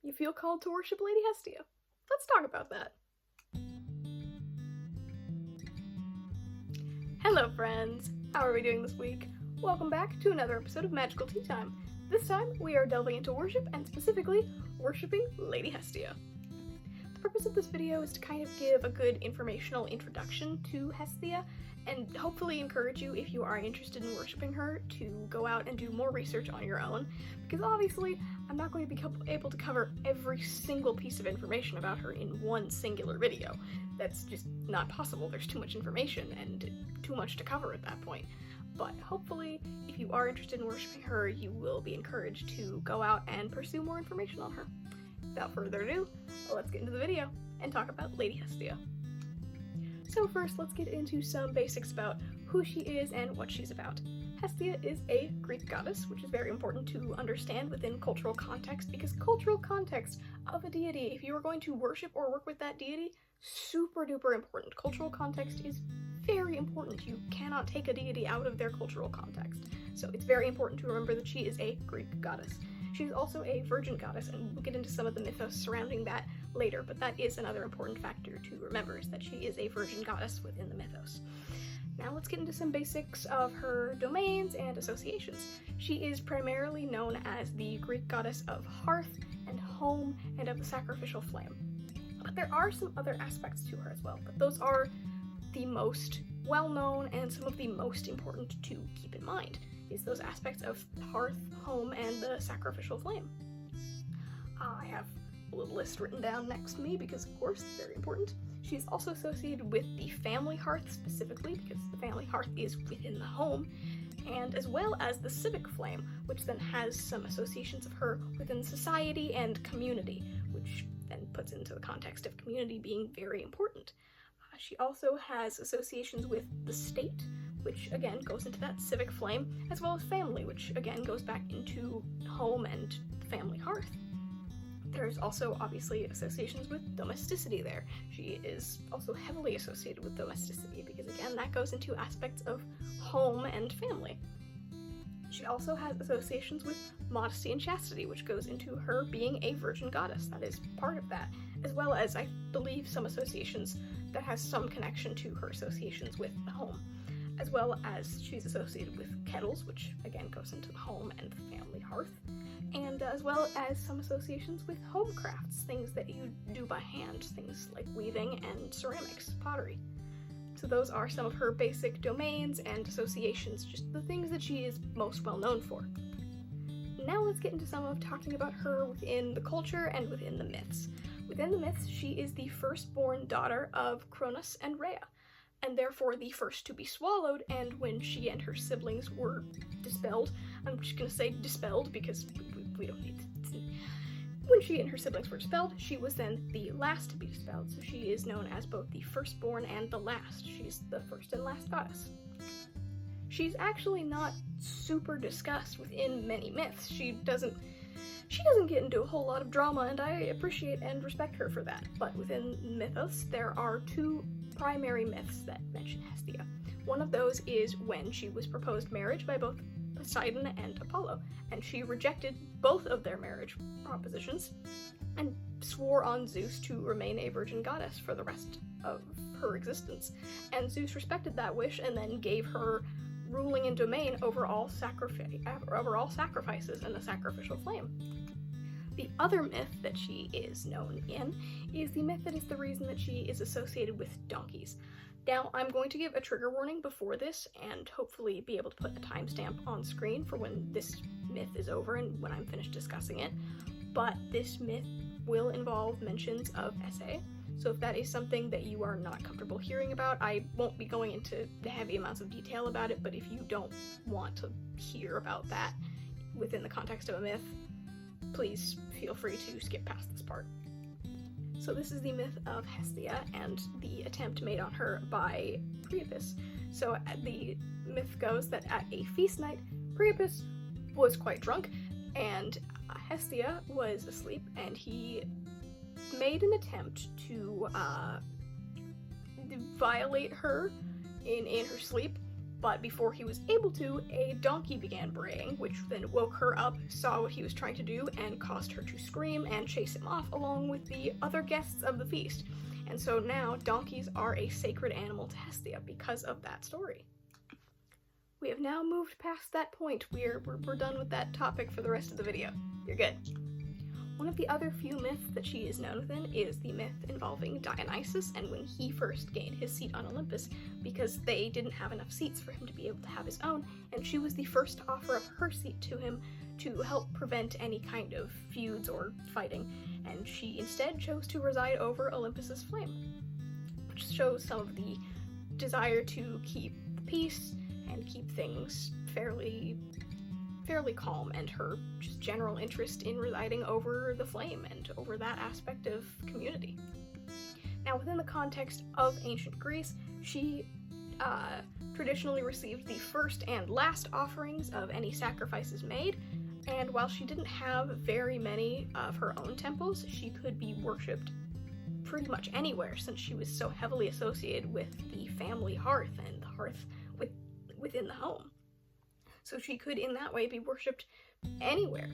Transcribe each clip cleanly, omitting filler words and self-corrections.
you feel called to worship Lady Hestia. Let's talk about that. Hello friends! How are we doing this week? Welcome back to another episode of Magical Tea Time. This time we are delving into worship, and specifically, worshipping Lady Hestia. The purpose of this video is to kind of give a good informational introduction to Hestia, and hopefully encourage you, if you are interested in worshipping her, to go out and do more research on your own, because obviously I'm not going to be able to cover every single piece of information about her in one singular video. That's just not possible. There's too much information and too much to cover at that point. But hopefully, if you are interested in worshipping her, you will be encouraged to go out and pursue more information on her. Without further ado, let's get into the video and talk about Lady Hestia. So first, let's get into some basics about who she is and what she's about. Hestia is a Greek goddess, which is very important to understand within cultural context, because cultural context of a deity, if you are going to worship or work with that deity, super duper important. Cultural context is very important. You cannot take a deity out of their cultural context. So it's very important to remember that she is a Greek goddess. She's also a virgin goddess, and we'll get into some of the mythos surrounding that later, but that is another important factor to remember, is that she is a virgin goddess within the mythos. Now let's get into some basics of her domains and associations. She is primarily known as the Greek goddess of hearth and home and of the sacrificial flame. But there are some other aspects to her as well, but those are the most well-known and some of the most important to keep in mind, is those aspects of hearth, home, and the sacrificial flame. I have a little list written down next to me because, of course, it's very important. She's also associated with the family hearth specifically, because the family hearth is within the home, and as well as the civic flame, which then has some associations of her within society and community, which then puts into the context of community being very important. She also has associations with the state, which again goes into that civic flame, as well as family, which again goes back into home and family hearth. There's also obviously associations with domesticity there. She is also heavily associated with domesticity because again that goes into aspects of home and family. She also has associations with modesty and chastity, which goes into her being a virgin goddess. That is part of that, as well as I believe some associations that has some connection to her associations with the home, as well as she's associated with kettles, which again goes into the home and the family hearth, and as well as some associations with home crafts, things that you do by hand, things like weaving and ceramics, pottery. So those are some of her basic domains and associations, just the things that she is most well known for. Now let's get into some of talking about her within the culture and within the myths. Within the myths, she is the firstborn daughter of Cronus and Rhea, and therefore the first to be swallowed, and when she and her siblings were dispelled, I'm just gonna say dispelled because we don't need to. When she and her siblings were dispelled, she was then the last to be dispelled, so she is known as both the firstborn and the last. She's the first and last goddess. She's actually not super discussed within many myths. She doesn't get into a whole lot of drama, and I appreciate and respect her for that. But within mythos, there are two primary myths that mention Hestia. One of those is when she was proposed marriage by both Poseidon and Apollo, and she rejected both of their marriage propositions and swore on Zeus to remain a virgin goddess for the rest of her existence. And Zeus respected that wish and then gave her ruling and domain over all sacrifices and the sacrificial flame. The other myth that she is known in is the myth that is the reason that she is associated with donkeys. Now, I'm going to give a trigger warning before this and hopefully be able to put a timestamp on screen for when this myth is over and when I'm finished discussing it, but this myth will involve mentions of SA, so if that is something that you are not comfortable hearing about, I won't be going into the heavy amounts of detail about it, but if you don't want to hear about that within the context of a myth, please feel free to skip past this part. So this is the myth of Hestia and the attempt made on her by Priapus. So the myth goes that at a feast night, Priapus was quite drunk and Hestia was asleep, and he made an attempt to violate her in her sleep but before he was able to, a donkey began braying, which then woke her up, saw what he was trying to do, and caused her to scream and chase him off along with the other guests of the feast. And so now donkeys are a sacred animal to Hestia because of that story. We have now moved past that point. We're done with that topic for the rest of the video. You're good. One of the other few myths that she is known within is the myth involving Dionysus and when he first gained his seat on Olympus, because they didn't have enough seats for him to be able to have his own, and she was the first to offer up her seat to him to help prevent any kind of feuds or fighting, and she instead chose to reside over Olympus's flame, which shows some of the desire to keep peace and keep things fairly calm, and her just general interest in residing over the flame and over that aspect of community. Now, within the context of ancient Greece, she traditionally received the first and last offerings of any sacrifices made, and while she didn't have very many of her own temples, she could be worshipped pretty much anywhere since she was so heavily associated with the family hearth and the hearth within the home. So she could, in that way, be worshipped anywhere,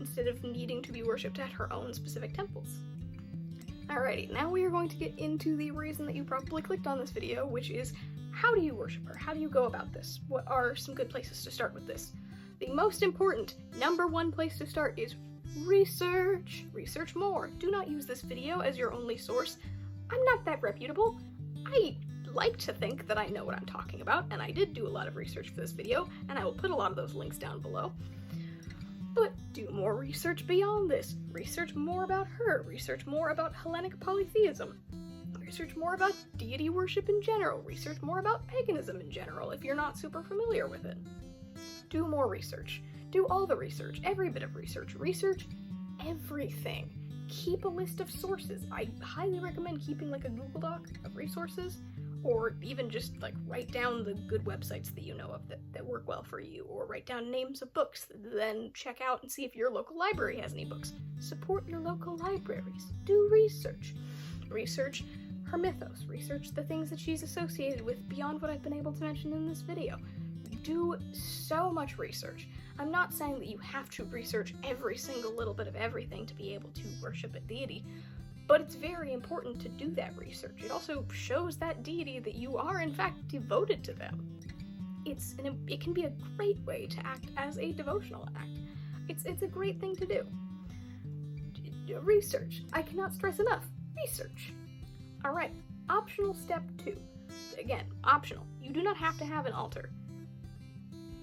instead of needing to be worshipped at her own specific temples. Alrighty, now we are going to get into the reason that you probably clicked on this video, which is, how do you worship her? How do you go about this? What are some good places to start with this? The most important, number one place to start is research. Research more. Do not use this video as your only source. I'm not that reputable. I like to think that I know what I'm talking about, and I did do a lot of research for this video, and I will put a lot of those links down below. But do more research beyond this. Research more about her. Research more about Hellenic polytheism. Research more about deity worship in general. Research more about paganism in general if you're not super familiar with it. Do more research. Do all the research, every bit of research. Research everything. Keep a list of sources. I highly recommend keeping like a Google Doc of resources, or even just like write down the good websites that you know of that work well for you, or write down names of books, then check out and see if your local library has any books. Support your local libraries. Do research. Research her mythos. Research the things that she's associated with beyond what I've been able to mention in this video. Do so much research. I'm not saying that you have to research every single little bit of everything to be able to worship a deity, but it's very important to do that research. It also shows that deity that you are in fact devoted to them. It can be a great way to act as a devotional act. It's a great thing to do. Research. I cannot stress enough. Research. Alright, optional step 2. Again, optional. You do not have to have an altar.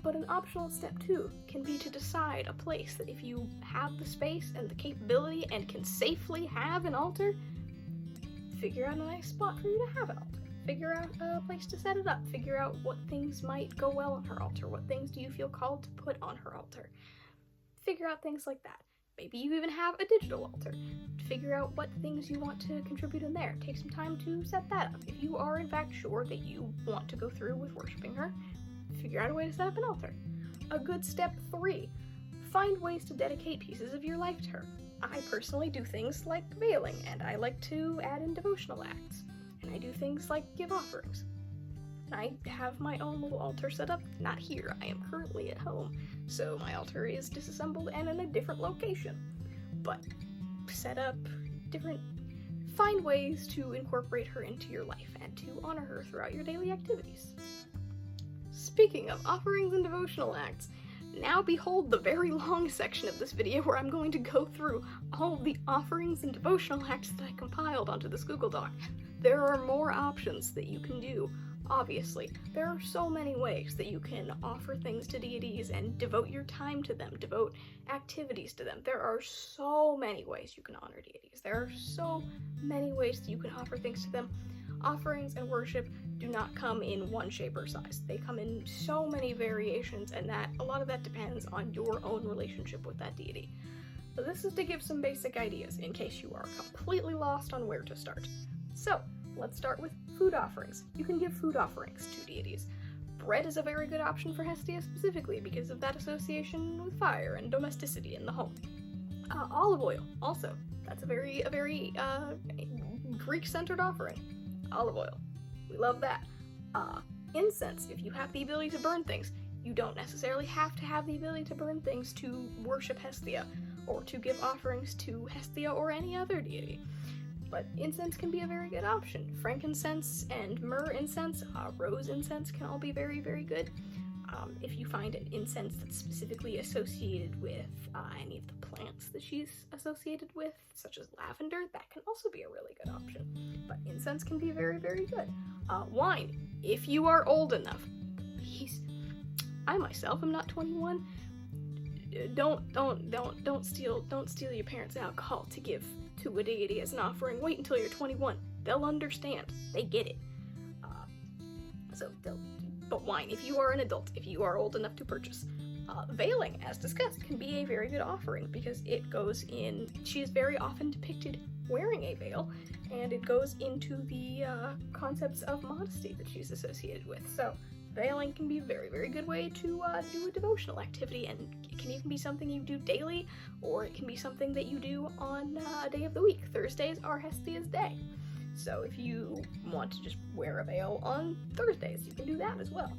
But an optional step 2 can be to decide a place that if you have the space and the capability and can safely have an altar, figure out a nice spot for you to have an altar. Figure out a place to set it up. Figure out what things might go well on her altar. What things do you feel called to put on her altar? Figure out things like that. Maybe you even have a digital altar. Figure out what things you want to contribute in there. Take some time to set that up. If you are in fact sure that you want to go through with worshiping her, figure out a way to set up an altar. A good step 3, find ways to dedicate pieces of your life to her. I personally do things like veiling, and I like to add in devotional acts, and I do things like give offerings. I have my own little altar set up, not here, I am currently at home, so my altar is disassembled and in a different location. But set up find ways to incorporate her into your life and to honor her throughout your daily activities. Speaking of offerings and devotional acts, now behold the very long section of this video where I'm going to go through all of the offerings and devotional acts that I compiled onto this Google Doc. There are more options that you can do, obviously. There are so many ways that you can offer things to deities and devote your time to them, devote activities to them. There are so many ways you can honor deities. There are so many ways that you can offer things to them. Offerings and worship do not come in one shape or size. They come in so many variations, and a lot of that depends on your own relationship with that deity. So this is to give some basic ideas in case you are completely lost on where to start. So let's start with food offerings. You can give food offerings to deities. Bread is a very good option for Hestia specifically because of that association with fire and domesticity in the home. Olive oil, also. That's a very Greek-centered offering. Olive oil. We love that. Incense, if you have the ability to burn things, you don't necessarily have to have the ability to burn things to worship Hestia, or to give offerings to Hestia or any other deity. But incense can be a very good option. Frankincense and myrrh incense, rose incense can all be very, very good. If you find an incense that's specifically associated with any of the plants that she's associated with, such as lavender, that can also be a really good option. But incense can be very, very good. Wine, if you are old enough. Please, I myself am not 21. Don't steal your parents' alcohol to give to a deity as an offering. Wait until you're 21. They'll understand. They get it. But wine, if you are an adult, if you are old enough to purchase. Veiling, as discussed, can be a very good offering because it goes in. She is very often depicted wearing a veil, and it goes into the concepts of modesty that she's associated with. So veiling can be a very, very good way to do a devotional activity, and it can even be something you do daily, or it can be something that you do on a day of the week. Thursdays are Hestia's day. So if you want to just wear a veil on Thursdays, you can do that as well.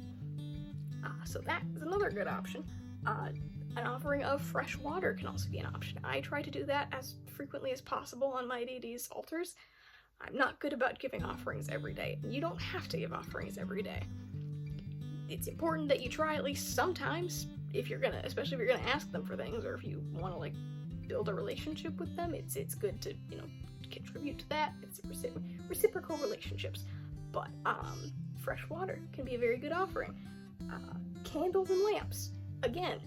So that is another good option. An offering of fresh water can also be an option. I try to do that as frequently as possible on my deity's altars. I'm not good about giving offerings every day. You don't have to give offerings every day. It's important that you try at least sometimes, especially if you're gonna ask them for things, or if you want to build a relationship with them. It's good to contribute to that. It's reciprocal relationships. But fresh water can be a very good offering. Candles and lamps. Again,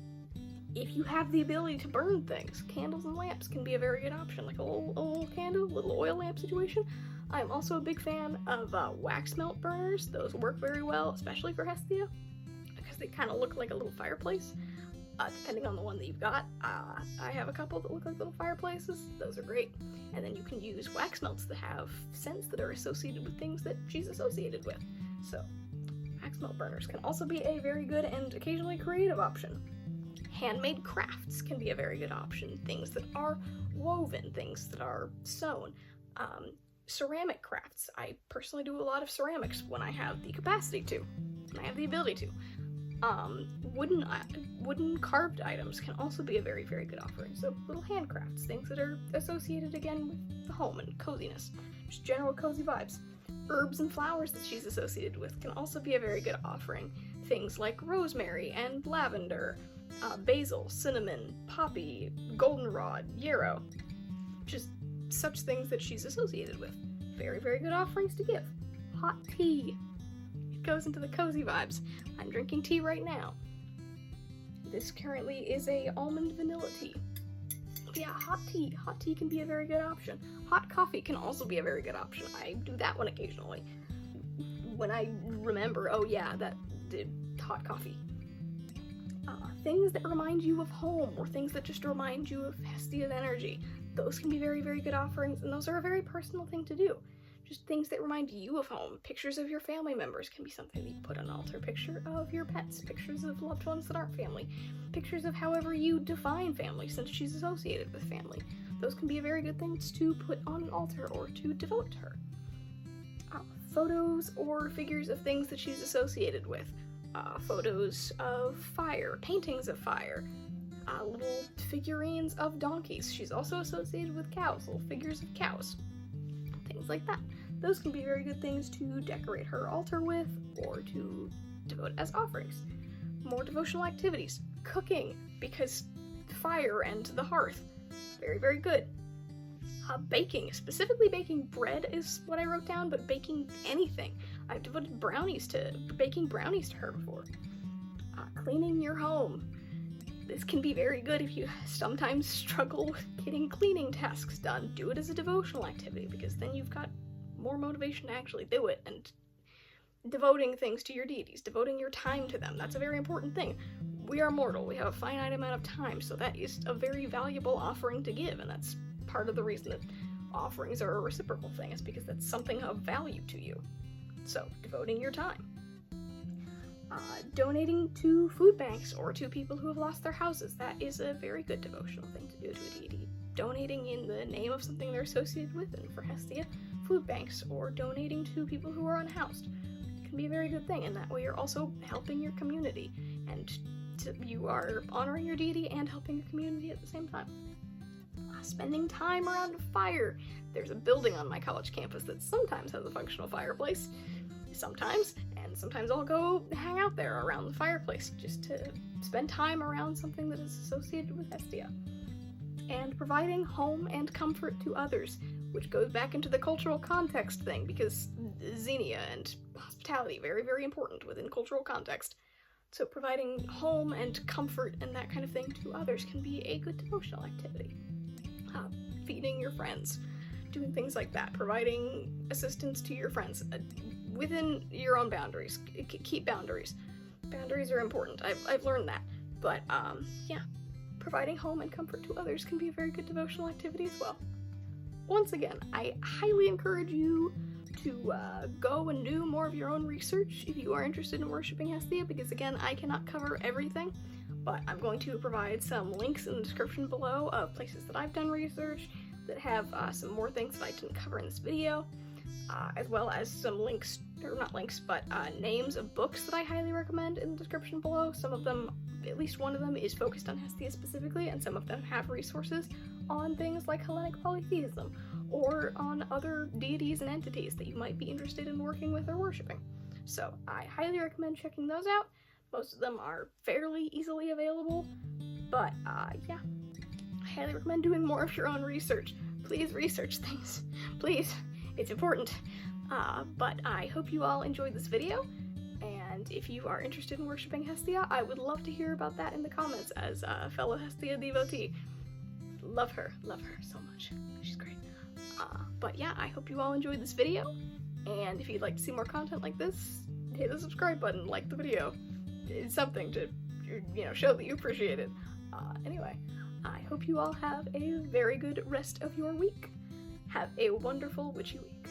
if you have the ability to burn things, candles and lamps can be a very good option, like a little candle, little oil lamp situation. I'm also a big fan of wax melt burners. Those work very well, especially for Hestia, because they kind of look like a little fireplace, depending on the one that you've got. I have a couple that look like little fireplaces. Those are great. And then you can use wax melts that have scents that are associated with things that she's associated with. So wax melt burners can also be a very good and occasionally creative option. Handmade crafts can be a very good option. Things that are woven, things that are sewn. Ceramic crafts. I personally do a lot of ceramics when I have the capacity to, and I have the ability to. Wooden carved items can also be a very, very good offering. So little handcrafts, things that are associated again with the home and coziness, just general cozy vibes. Herbs and flowers that she's associated with can also be a very good offering. Things like rosemary and lavender, basil, cinnamon, poppy, goldenrod, yarrow, just such things that she's associated with. Very, very good offerings to give. Hot tea. It goes into the cozy vibes. I'm drinking tea right now. This currently is a almond vanilla tea. Yeah, hot tea. Hot tea can be a very good option. Hot coffee can also be a very good option. I do that one occasionally. When I remember, oh yeah, that did hot coffee. Things that remind you of home, or things that just remind you of Hestia's energy. Those can be very, very good offerings, and those are a very personal thing to do. Just things that remind you of home. Pictures of your family members can be something that you put on an altar. Picture of your pets. Pictures of loved ones that aren't family. Pictures of however you define family, since she's associated with family. Those can be a very good things to put on an altar or to devote to her. Photos or figures of things that she's associated with. Photos of fire, paintings of fire, little figurines of donkeys. She's also associated with cows, little figures of cows, things like that. Those can be very good things to decorate her altar with, or to devote as offerings. More devotional activities. Cooking, because fire and the hearth. Very, very good. Baking, specifically baking bread is what I wrote down, but baking anything. I've devoted baking brownies to her before. Cleaning your home. This can be very good if you sometimes struggle with getting cleaning tasks done. Do it as a devotional activity, because then you've got more motivation to actually do it, and devoting things to your deities, devoting your time to them. That's a very important thing. We are mortal. We have a finite amount of time, so that is a very valuable offering to give, and that's part of the reason that offerings are a reciprocal thing, is because that's something of value to you. So, devoting your time. Donating to food banks or to people who have lost their houses. That is a very good devotional thing to do to a deity. Donating in the name of something they're associated with, and for Hestia, food banks, or donating to people who are unhoused. can be a very good thing, and that way you're also helping your community, and you are honoring your deity and helping your community at the same time. Spending time around a fire. There's a building on my college campus that sometimes has a functional fireplace. Sometimes, and sometimes I'll go hang out there around the fireplace just to spend time around something that is associated with Hestia. And providing home and comfort to others, which goes back into the cultural context thing, because xenia and hospitality, very, very important within cultural context. So providing home and comfort and that kind of thing to others can be a good devotional activity. Feeding your friends, doing things like that, providing assistance to your friends within your own boundaries. Keep boundaries. Boundaries are important. I've learned that. But yeah, providing home and comfort to others can be a very good devotional activity as well. Once again, I highly encourage you to go and do more of your own research if you are interested in worshiping Hestia, because again, I cannot cover everything. But I'm going to provide some links in the description below of places that I've done research that have some more things that I didn't cover in this video, as well as some links, or not links, but names of books that I highly recommend in the description below. Some of them, at least one of them, is focused on Hestia specifically, and some of them have resources on things like Hellenic Polytheism, or on other deities and entities that you might be interested in working with or worshiping. So I highly recommend checking those out. Most of them are fairly easily available, but yeah, I highly recommend doing more of your own research. Please research things. Please, it's important. But I hope you all enjoyed this video, and if you are interested in worshiping Hestia, I would love to hear about that in the comments as a fellow Hestia devotee. Love her so much. She's great. But yeah, I hope you all enjoyed this video, and if you'd like to see more content like this, hit the subscribe button, like the video. It's something to, show that you appreciate it. Anyway, I hope you all have a very good rest of your week. Have a wonderful witchy week.